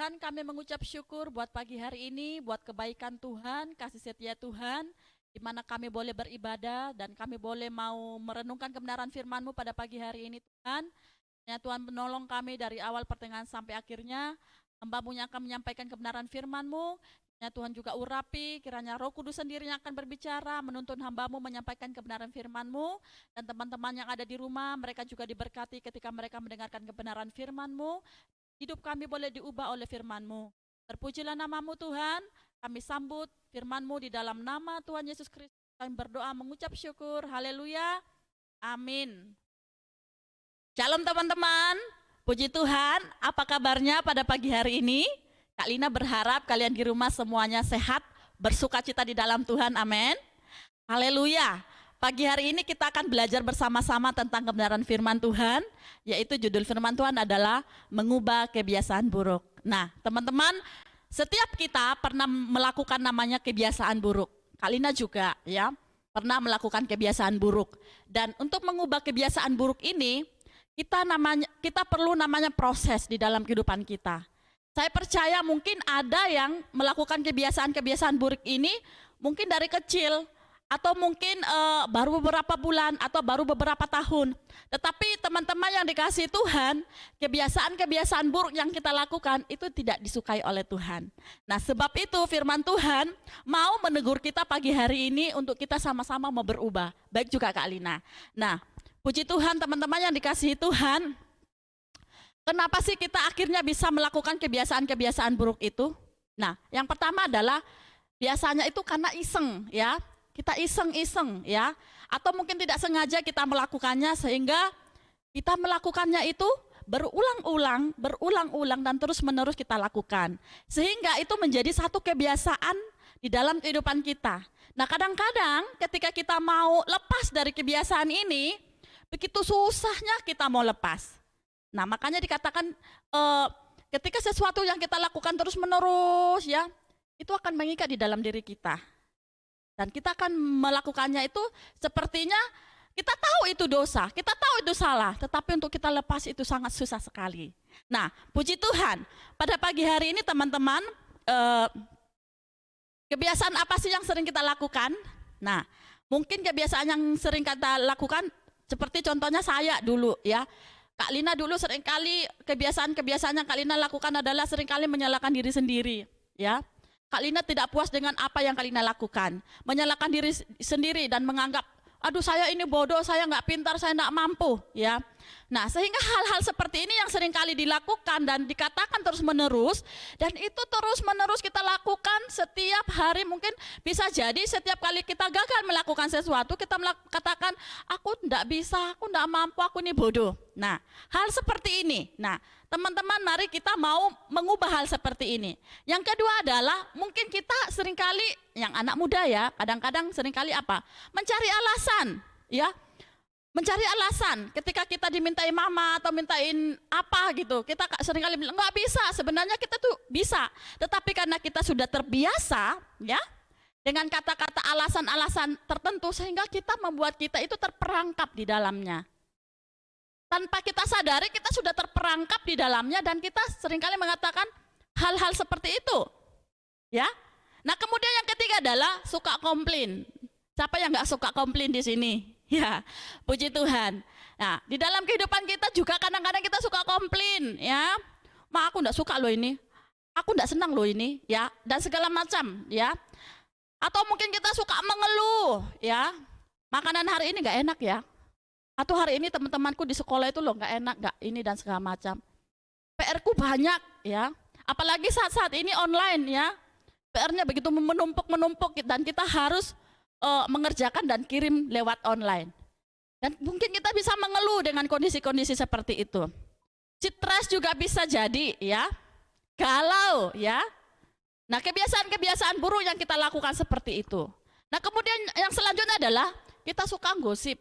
Tuhan, kami mengucap syukur buat pagi hari ini, buat kebaikan Tuhan, kasih setia Tuhan, di mana kami boleh beribadah dan kami boleh mau merenungkan kebenaran firman-Mu pada pagi hari ini Tuhan. Ya Tuhan, menolong kami dari awal pertengahan sampai akhirnya. Hamba-Mu yang akan menyampaikan kebenaran firman-Mu. Ya Tuhan juga urapi, kiranya Roh Kudus sendiri yang akan berbicara, menuntun hamba-Mu menyampaikan kebenaran firman-Mu, dan teman-teman yang ada di rumah, mereka juga diberkati ketika mereka mendengarkan kebenaran firman-Mu. Hidup kami boleh diubah oleh firman-Mu. Terpujilah nama-Mu Tuhan, kami sambut firman-Mu di dalam nama Tuhan Yesus Kristus. Kami berdoa mengucap syukur, haleluya, amin. Shalom teman-teman, puji Tuhan, apa kabarnya pada pagi hari ini? Kak Lina berharap kalian di rumah semuanya sehat, bersuka cita di dalam Tuhan, amin. Haleluya. Pagi hari ini kita akan belajar bersama-sama tentang kebenaran firman Tuhan, yaitu judul firman Tuhan adalah mengubah kebiasaan buruk. Nah, teman-teman, setiap kita pernah melakukan namanya kebiasaan buruk. Kak Lina juga ya, pernah melakukan kebiasaan buruk. Dan untuk mengubah kebiasaan buruk ini, kita perlu namanya proses di dalam kehidupan kita. Saya percaya mungkin ada yang melakukan kebiasaan-kebiasaan buruk ini mungkin dari kecil, atau mungkin baru beberapa bulan atau baru beberapa tahun. Tetapi teman-teman yang dikasihi Tuhan, kebiasaan-kebiasaan buruk yang kita lakukan itu tidak disukai oleh Tuhan. Nah, sebab itu firman Tuhan mau menegur kita pagi hari ini untuk kita sama-sama mau berubah. Baik juga Kak Lina. Nah, puji Tuhan teman-teman yang dikasihi Tuhan, kenapa sih kita akhirnya bisa melakukan kebiasaan-kebiasaan buruk itu? Nah, yang pertama adalah biasanya itu karena iseng ya. Kita iseng-iseng ya, atau mungkin tidak sengaja kita melakukannya sehingga kita melakukannya itu berulang-ulang dan terus-menerus kita lakukan. Sehingga itu menjadi satu kebiasaan di dalam kehidupan kita. Nah, kadang-kadang ketika kita mau lepas dari kebiasaan ini, begitu susahnya kita mau lepas. Nah, makanya dikatakan ketika sesuatu yang kita lakukan terus-menerus ya, itu akan mengikat di dalam diri kita. Dan kita akan melakukannya itu sepertinya kita tahu itu dosa, kita tahu itu salah, tetapi untuk kita lepas itu sangat susah sekali. Nah, puji Tuhan, pada pagi hari ini teman-teman, kebiasaan apa sih yang sering kita lakukan? Nah, mungkin kebiasaan yang sering kita lakukan seperti contohnya saya dulu ya. Kak Lina dulu seringkali kebiasaan-kebiasaan yang Kak Lina lakukan adalah seringkali menyalahkan diri sendiri ya. Kak Lina tidak puas dengan apa yang Kak Lina lakukan, menyalahkan diri sendiri dan menganggap, aduh saya ini bodoh, saya nggak pintar, saya nggak mampu, ya. Nah, sehingga hal-hal seperti ini yang sering kali dilakukan dan dikatakan terus-menerus, dan itu terus-menerus kita lakukan setiap hari. Mungkin bisa jadi setiap kali kita gagal melakukan sesuatu, kita katakan, aku nggak bisa, aku nggak mampu, aku ini bodoh. Nah, hal seperti ini. Nah, teman-teman, mari kita mau mengubah hal seperti ini. Yang kedua adalah mungkin kita seringkali, yang anak muda ya, kadang-kadang seringkali apa? Mencari alasan, ya. Mencari alasan ketika kita dimintai mama atau mintain apa gitu, kita seringkali bilang nggak bisa. Sebenarnya kita tuh bisa, tetapi karena kita sudah terbiasa, ya, dengan kata-kata alasan-alasan tertentu, sehingga kita membuat kita itu terperangkap di dalamnya. Tanpa kita sadari kita sudah terperangkap di dalamnya dan kita seringkali mengatakan hal-hal seperti itu. Ya. Nah, kemudian yang ketiga adalah suka komplain. Siapa yang nggak suka komplain di sini? Ya, puji Tuhan. Nah, di dalam kehidupan kita juga kadang-kadang kita suka komplain, ya. Ma, aku nggak suka loh ini. Aku nggak senang loh ini, ya. Dan segala macam, ya. Atau mungkin kita suka mengeluh, ya. Makanan hari ini nggak enak ya. Atau hari ini teman-temanku di sekolah itu loh nggak enak, nggak ini dan segala macam. PR-ku banyak ya, apalagi saat-saat ini online ya, PR-nya begitu menumpuk dan kita harus mengerjakan dan kirim lewat online. Dan mungkin kita bisa mengeluh dengan kondisi-kondisi seperti itu. Stres juga bisa jadi ya, galau ya. Nah, kebiasaan-kebiasaan buruk yang kita lakukan seperti itu. Nah, kemudian yang selanjutnya adalah kita suka gosip.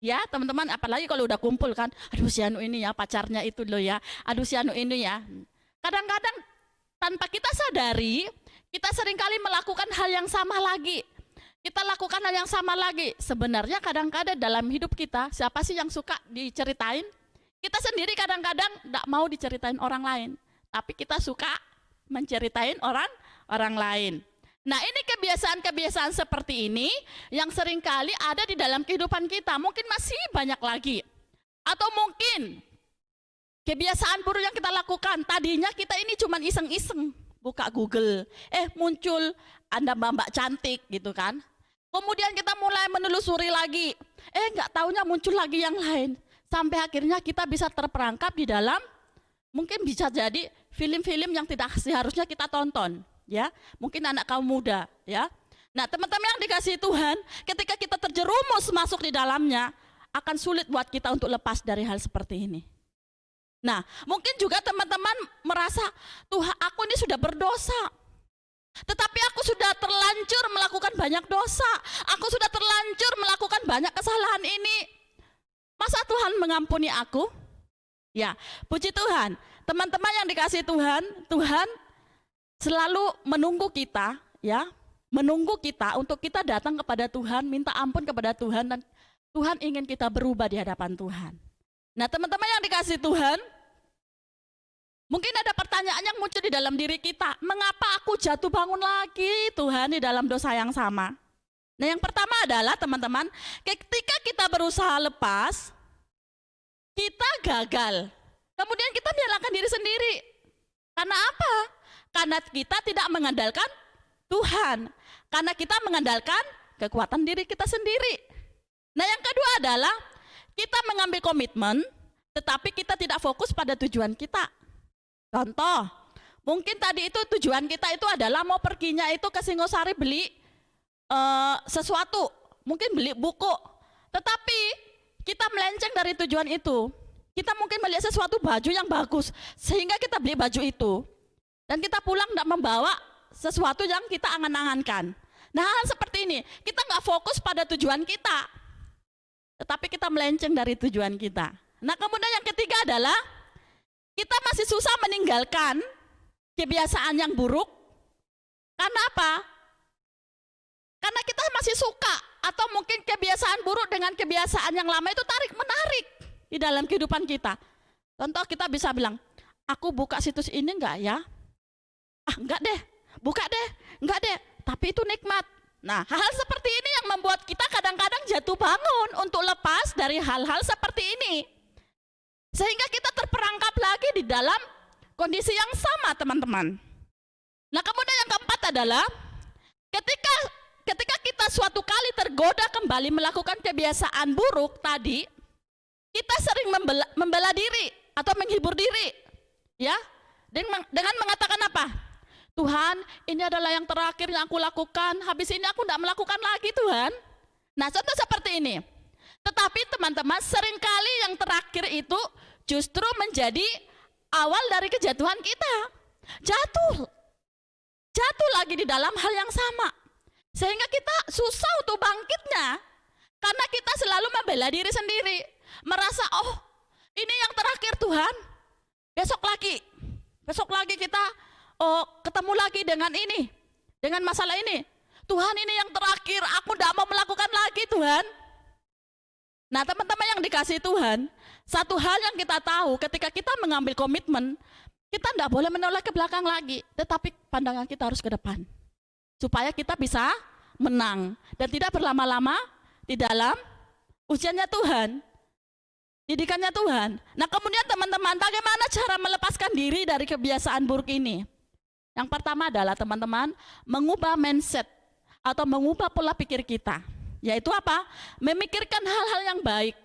Ya teman-teman, apalagi kalau udah kumpul kan, aduh si Anu ini ya pacarnya itu loh ya, aduh si Anu ini ya. Kadang-kadang tanpa kita sadari, kita seringkali melakukan hal yang sama lagi. Kita lakukan hal yang sama lagi. Sebenarnya kadang-kadang dalam hidup kita, siapa sih yang suka diceritain? Kita sendiri kadang-kadang gak mau diceritain orang lain. Tapi kita suka menceritain orang lain. Nah, ini kebiasaan-kebiasaan seperti ini yang seringkali ada di dalam kehidupan kita. Mungkin masih banyak lagi. Atau mungkin kebiasaan buruk yang kita lakukan, tadinya kita ini cuma iseng-iseng buka Google, muncul Anda mbak-mbak cantik gitu kan. Kemudian kita mulai menelusuri lagi, nggak taunya muncul lagi yang lain. Sampai akhirnya kita bisa terperangkap di dalam, mungkin bisa jadi film-film yang tidak seharusnya kita tonton, ya. Mungkin anak kaum muda, ya. Nah, teman-teman yang dikasihi Tuhan, ketika kita terjerumus masuk di dalamnya, akan sulit buat kita untuk lepas dari hal seperti ini. Nah, mungkin juga teman-teman merasa, Tuhan, aku ini sudah berdosa. Tetapi aku sudah terlanjur melakukan banyak dosa. Aku sudah terlanjur melakukan banyak kesalahan ini. Masa Tuhan mengampuni aku? Ya, puji Tuhan. Teman-teman yang dikasihi Tuhan, Tuhan selalu menunggu kita, ya, menunggu kita untuk kita datang kepada Tuhan, minta ampun kepada Tuhan, dan Tuhan ingin kita berubah di hadapan Tuhan. Nah, teman-teman yang dikasihi Tuhan, mungkin ada pertanyaan yang muncul di dalam diri kita, mengapa aku jatuh bangun lagi Tuhan di dalam dosa yang sama? Nah, yang pertama adalah teman-teman, ketika kita berusaha lepas, kita gagal. Kemudian kita menyalahkan diri sendiri. Karena apa? Karena kita tidak mengandalkan Tuhan. Karena kita mengandalkan kekuatan diri kita sendiri. Nah, yang kedua adalah kita mengambil komitmen, tetapi kita tidak fokus pada tujuan kita. Contoh, mungkin tadi itu tujuan kita itu adalah mau perginya itu ke Singosari beli sesuatu, mungkin beli buku. Tetapi kita melenceng dari tujuan itu. Kita mungkin melihat sesuatu baju yang bagus, sehingga kita beli baju itu. Dan kita pulang tidak membawa sesuatu yang kita angan-angankan. Nah, hal seperti ini, kita nggak fokus pada tujuan kita, tetapi kita melenceng dari tujuan kita. Nah, kemudian yang ketiga adalah kita masih susah meninggalkan kebiasaan yang buruk. Karena apa? Karena kita masih suka, atau mungkin kebiasaan buruk dengan kebiasaan yang lama itu tarik-menarik di dalam kehidupan kita. Contoh, kita bisa bilang, aku buka situs ini enggak ya? Enggak deh, buka deh, enggak deh, tapi itu nikmat. Nah, hal-hal seperti ini yang membuat kita kadang-kadang jatuh bangun untuk lepas dari hal-hal seperti ini. Sehingga kita terperangkap lagi di dalam kondisi yang sama, teman-teman. Nah, kemudian yang keempat adalah ketika kita suatu kali tergoda kembali melakukan kebiasaan buruk tadi, kita sering membela diri atau menghibur diri, ya, dengan mengatakan apa? Tuhan, ini adalah yang terakhir yang aku lakukan, habis ini aku tidak melakukan lagi, Tuhan. Nah, contoh seperti ini. Tetapi teman-teman, seringkali yang terakhir itu justru menjadi awal dari kejatuhan kita. Jatuh lagi di dalam hal yang sama. Sehingga kita susah untuk bangkitnya. Karena kita selalu membela diri sendiri. Merasa, oh, ini yang terakhir Tuhan. Besok lagi kita ketemu lagi dengan ini, dengan masalah ini. Tuhan, ini yang terakhir, aku tidak mau melakukan lagi, Tuhan. Nah, teman-teman yang dikasihi Tuhan, satu hal yang kita tahu ketika kita mengambil komitmen, kita tidak boleh menoleh ke belakang lagi, tetapi pandangan kita harus ke depan. Supaya kita bisa menang dan tidak berlama-lama di dalam ujiannya Tuhan, didikannya Tuhan. Nah, kemudian teman-teman, bagaimana cara melepaskan diri dari kebiasaan buruk ini? Yang pertama adalah teman-teman, mengubah mindset atau mengubah pola pikir kita. Yaitu apa? Memikirkan hal-hal yang baik.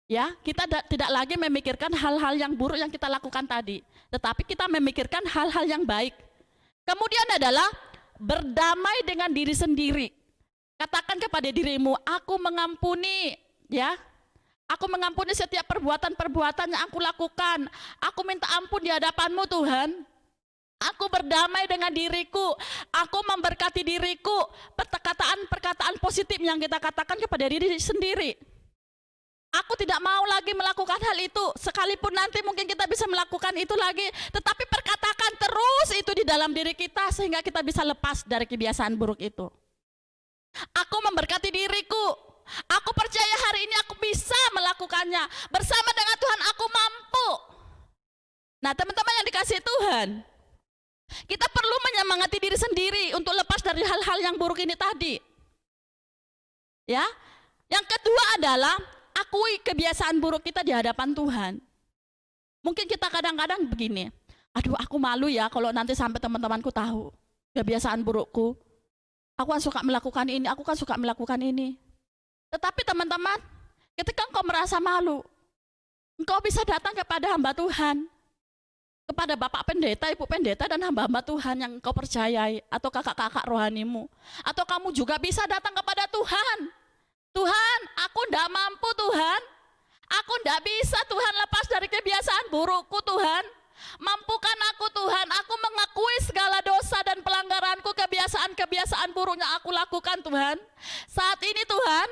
Ya, kita tidak lagi memikirkan hal-hal yang buruk yang kita lakukan tadi, tetapi kita memikirkan hal-hal yang baik. Kemudian adalah berdamai dengan diri sendiri. Katakan kepada dirimu, aku mengampuni, ya. Aku mengampuni setiap perbuatan-perbuatan yang aku lakukan. Aku minta ampun di hadapanmu, Tuhan. Aku berdamai dengan diriku. Aku memberkati diriku. Perkataan-perkataan positif yang kita katakan kepada diri sendiri. Aku tidak mau lagi melakukan hal itu. Sekalipun nanti mungkin kita bisa melakukan itu lagi, tetapi perkatakan terus itu di dalam diri kita sehingga kita bisa lepas dari kebiasaan buruk itu. Aku memberkati diriku. Aku percaya hari ini aku bisa melakukannya. Bersama dengan Tuhan aku mampu. Nah, teman-teman yang dikasihi Tuhan, Kita perlu menyemangati diri sendiri untuk lepas dari hal-hal yang buruk ini tadi. Ya. Yang kedua adalah akui kebiasaan buruk kita di hadapan Tuhan. Mungkin kita kadang-kadang begini, aduh aku malu ya kalau nanti sampai teman-temanku tahu kebiasaan burukku. Aku kan suka melakukan ini, aku kan suka melakukan ini. Tetapi teman-teman, ketika engkau merasa malu, engkau bisa datang kepada hamba Tuhan, kepada Bapak Pendeta, Ibu Pendeta, dan hamba-hamba Tuhan yang engkau percayai, atau kakak-kakak rohanimu. Atau kamu juga bisa datang kepada Tuhan. Tuhan, aku tidak mampu Tuhan. Aku tidak bisa Tuhan lepas dari kebiasaan burukku Tuhan. Mampukan aku Tuhan, aku mengakui segala dosa dan pelanggaranku, kebiasaan-kebiasaan buruk yang aku lakukan Tuhan. Saat ini Tuhan,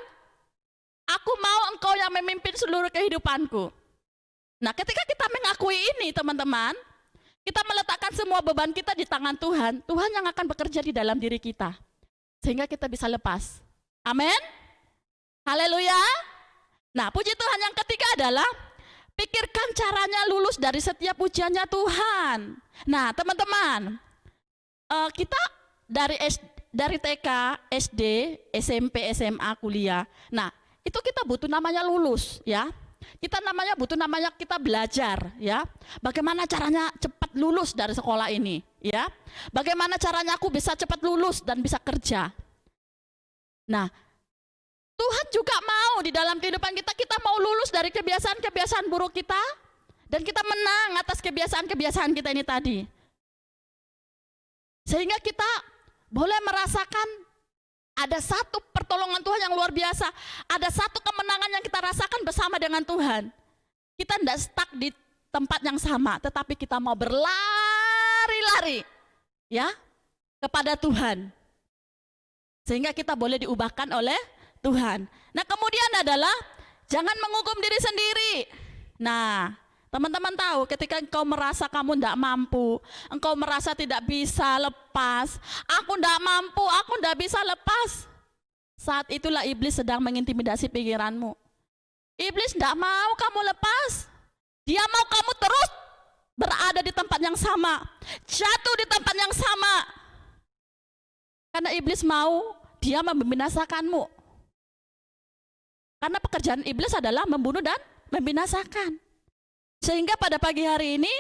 aku mau Engkau yang memimpin seluruh kehidupanku. Nah, ketika kita mengakui ini teman-teman, kita meletakkan semua beban kita di tangan Tuhan. Tuhan yang akan bekerja di dalam diri kita, sehingga kita bisa lepas. Amin. Haleluya. Nah, puji Tuhan, yang ketiga adalah pikirkan caranya lulus dari setiap ujiannya Tuhan. Nah, teman-teman, kita dari TK, SD, SMP, SMA, kuliah. Nah, itu kita butuh namanya lulus, ya. Kita butuh kita belajar, ya. Bagaimana caranya cepat lulus dari sekolah ini, ya. Bagaimana caranya aku bisa cepat lulus dan bisa kerja. Nah, Tuhan juga mau di dalam kehidupan kita mau lulus dari kebiasaan-kebiasaan buruk kita, dan kita menang atas kebiasaan-kebiasaan kita ini tadi. Sehingga kita boleh merasakan ada satu pertolongan Tuhan yang luar biasa, ada satu kemenangan yang kita rasakan bersama dengan Tuhan. Kita tidak stuck di tempat yang sama, tetapi kita mau berlari-lari, ya, kepada Tuhan. Sehingga kita boleh diubahkan oleh Tuhan. Nah, kemudian adalah jangan menghukum diri sendiri. Nah, teman-teman tahu ketika engkau merasa kamu tidak mampu, engkau merasa tidak bisa lepas, aku tidak mampu, aku tidak bisa lepas. Saat itulah iblis sedang mengintimidasi pikiranmu. Iblis tidak mau kamu lepas. Dia mau kamu terus berada di tempat yang sama, jatuh di tempat yang sama. Karena iblis mau dia membinasakanmu. Karena pekerjaan iblis adalah membunuh dan membinasakan. Sehingga pada pagi hari ini,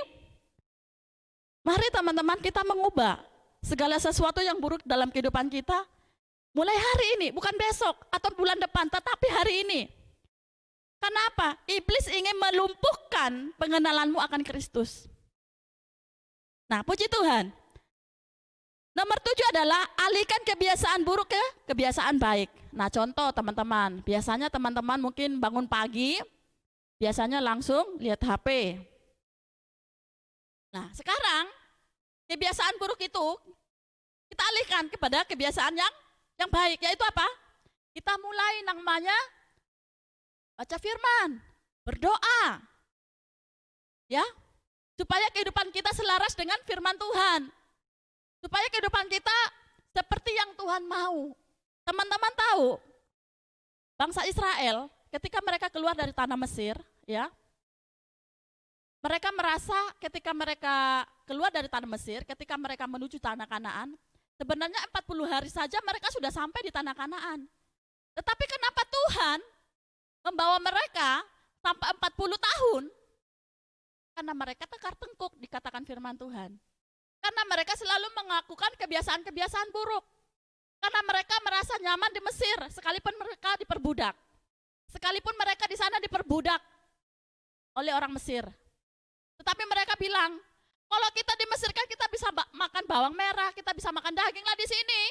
mari teman-teman kita mengubah segala sesuatu yang buruk dalam kehidupan kita. Mulai hari ini, bukan besok atau bulan depan, tetapi hari ini. Kenapa? Iblis ingin melumpuhkan pengenalanmu akan Kristus. Nah, puji Tuhan. Nomor 7 adalah alihkan kebiasaan buruk ke kebiasaan baik. Nah, contoh teman-teman, biasanya teman-teman mungkin bangun pagi, biasanya langsung lihat HP. Nah, sekarang kebiasaan buruk itu kita alihkan kepada kebiasaan yang baik, yaitu apa? Kita mulai namanya baca firman, berdoa, ya, supaya kehidupan kita selaras dengan firman Tuhan. Supaya kehidupan kita seperti yang Tuhan mau. Teman-teman tahu, bangsa Israel ketika mereka keluar dari tanah Mesir, ya, mereka merasa ketika mereka keluar dari tanah Mesir, ketika mereka menuju tanah Kanaan, sebenarnya 40 hari saja mereka sudah sampai di tanah Kanaan. Tetapi kenapa Tuhan membawa mereka sampai 40 tahun? Karena mereka tekar tengkuk, dikatakan firman Tuhan. Karena mereka selalu melakukan kebiasaan-kebiasaan buruk. Karena mereka merasa nyaman di Mesir, sekalipun mereka diperbudak. Sekalipun mereka di sana diperbudak oleh orang Mesir. Tetapi mereka bilang, kalau kita di Mesir kan kita bisa makan bawang merah, kita bisa makan daging lah di sini.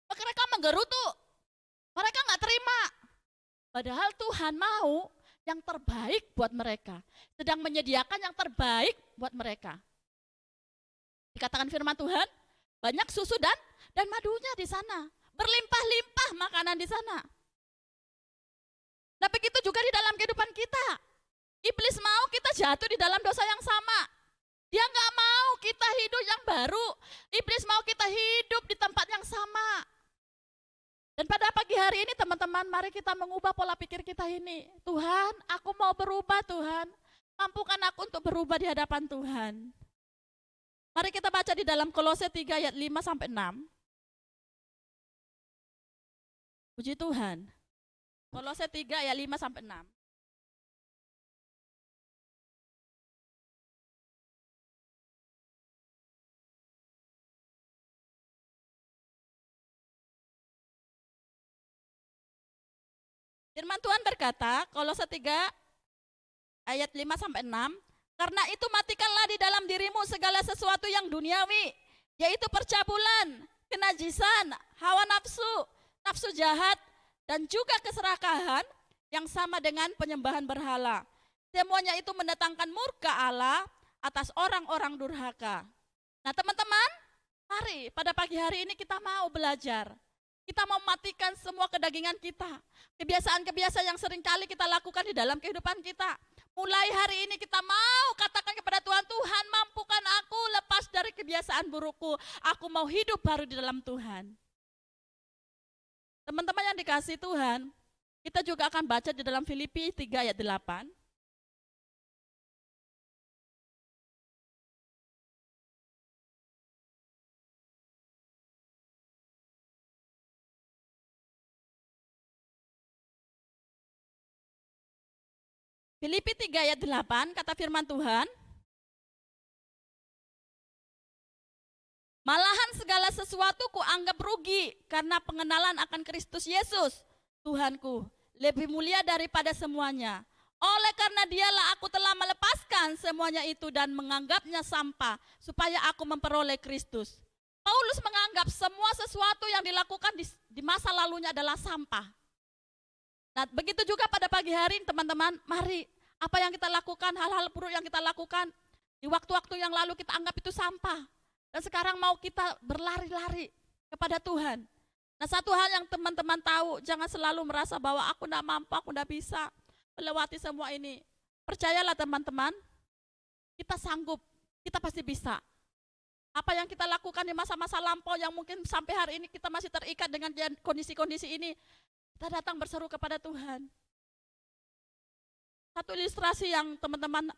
Mereka menggerutu, mereka nggak terima. Padahal Tuhan mau yang terbaik buat mereka, sedang menyediakan yang terbaik buat mereka. Dikatakan firman Tuhan, banyak susu dan madunya di sana, berlimpah-limpah makanan di sana. Nah, begitu juga di dalam kehidupan kita. Iblis mau kita jatuh di dalam dosa yang sama. Dia nggak mau kita hidup yang baru. Iblis mau kita hidup di tempat yang sama. Dan pada pagi hari ini teman-teman, mari kita mengubah pola pikir kita ini. Tuhan, aku mau berubah Tuhan. Mampukan aku untuk berubah di hadapan Tuhan. Mari kita baca di dalam Kolose 3 ayat 5 sampai 6. Puji Tuhan. Kolose 3 ayat 5 sampai 6. Firman Tuhan berkata, Kolose 3 ayat 5 sampai 6, karena itu matikanlah di dalam dirimu segala sesuatu yang duniawi, yaitu percabulan, kenajisan, hawa nafsu, nafsu jahat, dan juga keserakahan yang sama dengan penyembahan berhala. Semuanya itu mendatangkan murka Allah atas orang-orang durhaka. Nah teman-teman, mari pada pagi hari ini kita mau belajar. Kita mau matikan semua kedagingan kita. Kebiasaan-kebiasaan yang sering kali kita lakukan di dalam kehidupan kita. Mulai hari ini kita mau katakan kepada Tuhan, Tuhan mampukan aku lepas dari kebiasaan burukku. Aku mau hidup baru di dalam Tuhan. Teman-teman yang dikasihi Tuhan, kita juga akan baca di dalam Filipi 3 ayat 8. Filipi 3 ayat 8 kata firman Tuhan, malahan segala sesuatu kuanggap rugi karena pengenalan akan Kristus Yesus, Tuhanku, lebih mulia daripada semuanya. Oleh karena dialah aku telah melepaskan semuanya itu dan menganggapnya sampah, supaya aku memperoleh Kristus. Paulus menganggap semua sesuatu yang dilakukan di masa lalunya adalah sampah. Nah, begitu juga pada pagi hari teman-teman, mari apa yang kita lakukan, hal-hal buruk yang kita lakukan di waktu-waktu yang lalu kita anggap itu sampah. Dan sekarang mau kita berlari-lari kepada Tuhan. Nah satu hal yang teman-teman tahu, jangan selalu merasa bahwa aku tidak mampu, aku tidak bisa melewati semua ini. Percayalah teman-teman, kita sanggup, kita pasti bisa. Apa yang kita lakukan di masa-masa lampau yang mungkin sampai hari ini kita masih terikat dengan kondisi-kondisi ini, kita datang berseru kepada Tuhan. Satu ilustrasi yang teman-teman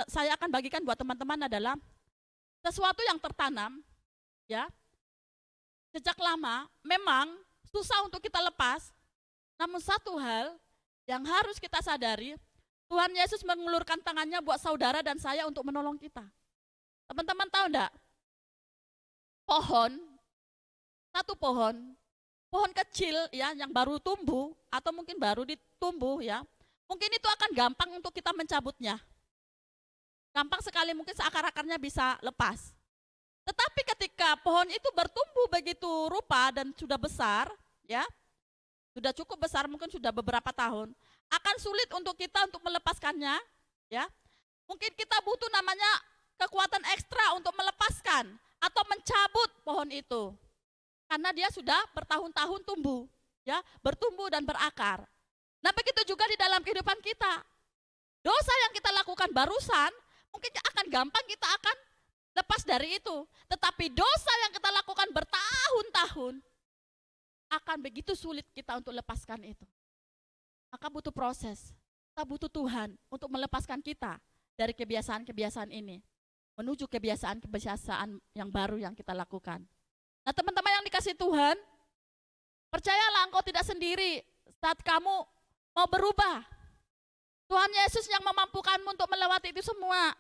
saya akan bagikan buat teman-teman adalah sesuatu yang tertanam, ya, sejak lama memang susah untuk kita lepas. Namun satu hal yang harus kita sadari, Tuhan Yesus mengulurkan tangannya buat saudara dan saya untuk menolong kita. Teman-teman tahu enggak? Satu pohon kecil ya yang baru tumbuh atau mungkin baru ditumbuh ya. Mungkin itu akan gampang untuk kita mencabutnya. Gampang sekali mungkin seakar-akarnya bisa lepas. Tetapi ketika pohon itu bertumbuh begitu rupa dan sudah besar, ya, sudah cukup besar mungkin sudah beberapa tahun, akan sulit untuk kita untuk melepaskannya, ya. Mungkin kita butuh namanya kekuatan ekstra untuk melepaskan atau mencabut pohon itu. Karena dia sudah bertahun-tahun tumbuh, ya, bertumbuh dan berakar. Nah begitu juga di dalam kehidupan kita. Dosa yang kita lakukan barusan, mungkin akan gampang kita akan lepas dari itu. Tetapi dosa yang kita lakukan bertahun-tahun, akan begitu sulit kita untuk lepaskan itu. Maka butuh proses, kita butuh Tuhan untuk melepaskan kita dari kebiasaan-kebiasaan ini. Menuju kebiasaan-kebiasaan yang baru yang kita lakukan. Nah teman-teman yang dikasih Tuhan, percayalah engkau tidak sendiri saat kamu mau berubah. Tuhan Yesus yang memampukanmu untuk melewati itu semua.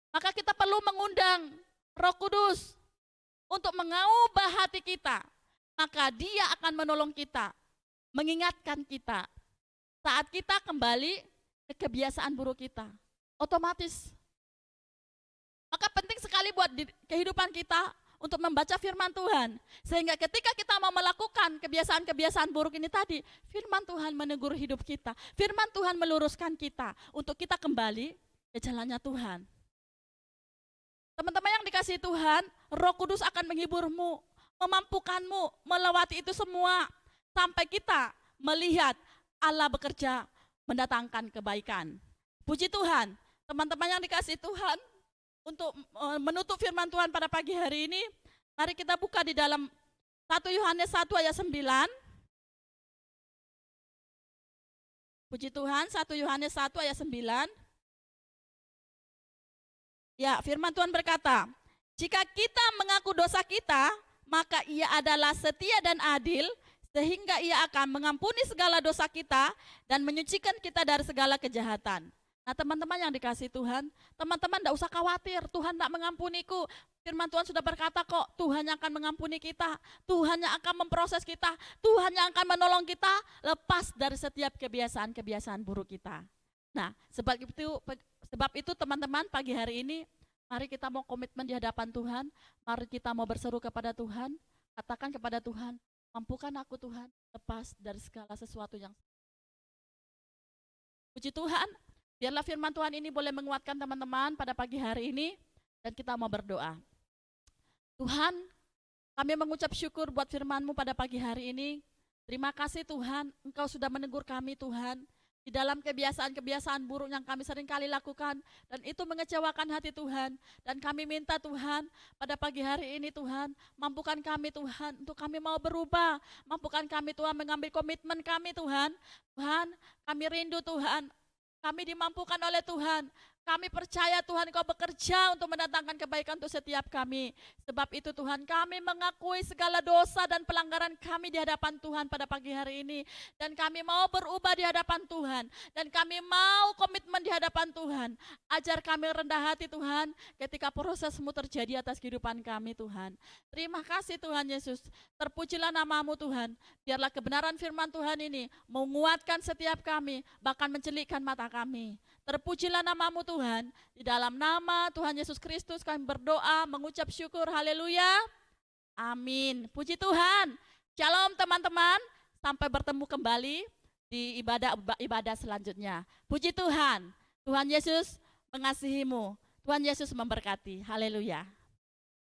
Maka kita perlu mengundang Roh Kudus untuk mengubah hati kita. Maka dia akan menolong kita, mengingatkan kita saat kita kembali ke kebiasaan buruk kita. Otomatis. Maka penting sekali buat kehidupan kita untuk membaca firman Tuhan. Sehingga ketika kita mau melakukan kebiasaan-kebiasaan buruk ini tadi, firman Tuhan menegur hidup kita. Firman Tuhan meluruskan kita untuk kita kembali ke jalannya Tuhan. Teman-teman yang dikasihi Tuhan, Roh Kudus akan menghiburmu, memampukanmu melewati itu semua. Sampai kita melihat Allah bekerja mendatangkan kebaikan. Puji Tuhan, teman-teman yang dikasihi Tuhan, untuk menutup firman Tuhan pada pagi hari ini, mari kita buka di dalam 1 Yohanes 1 ayat 9. Puji Tuhan, 1 Yohanes 1 ayat 9. Ya, firman Tuhan berkata, jika kita mengaku dosa kita, maka Ia adalah setia dan adil, sehingga Ia akan mengampuni segala dosa kita dan menyucikan kita dari segala kejahatan. Nah, teman-teman yang dikasihi Tuhan, teman-teman tidak usah khawatir, Tuhan tidak mengampuniku. Firman Tuhan sudah berkata kok, Tuhan yang akan mengampuni kita, Tuhan yang akan memproses kita, Tuhan yang akan menolong kita lepas dari setiap kebiasaan-kebiasaan buruk kita. Nah, sebab itu teman-teman, pagi hari ini mari kita mau komitmen di hadapan Tuhan, mari kita mau berseru kepada Tuhan, katakan kepada Tuhan, mampukan aku Tuhan lepas dari segala sesuatu yang. Puji Tuhan, biarlah firman Tuhan ini boleh menguatkan teman-teman pada pagi hari ini, dan kita mau berdoa. Tuhan, kami mengucap syukur buat firman-Mu pada pagi hari ini. Terima kasih Tuhan, Engkau sudah menegur kami Tuhan, di dalam kebiasaan-kebiasaan buruk yang kami sering kali lakukan, dan itu mengecewakan hati Tuhan. Dan kami minta Tuhan, pada pagi hari ini Tuhan, mampukan kami Tuhan, untuk kami mau berubah. Mampukan kami Tuhan, mengambil komitmen kami Tuhan. Tuhan, kami rindu Tuhan, kami dimampukan oleh Tuhan. Kami percaya Tuhan Engkau bekerja untuk mendatangkan kebaikan untuk setiap kami. Sebab itu Tuhan, kami mengakui segala dosa dan pelanggaran kami di hadapan Tuhan pada pagi hari ini. Dan kami mau berubah di hadapan Tuhan. Dan kami mau komitmen di hadapan Tuhan. Ajar kami rendah hati Tuhan ketika prosesmu terjadi atas kehidupan kami Tuhan. Terima kasih Tuhan Yesus. Terpujilah nama-Mu Tuhan. Biarlah kebenaran firman Tuhan ini menguatkan setiap kami, bahkan mencelikkan mata kami. Terpujilah nama-Mu Tuhan, di dalam nama Tuhan Yesus Kristus kami berdoa, mengucap syukur, haleluya, amin. Puji Tuhan. Shalom teman-teman, sampai bertemu kembali di ibadah selanjutnya. Puji Tuhan, Tuhan Yesus mengasihimu, Tuhan Yesus memberkati, haleluya.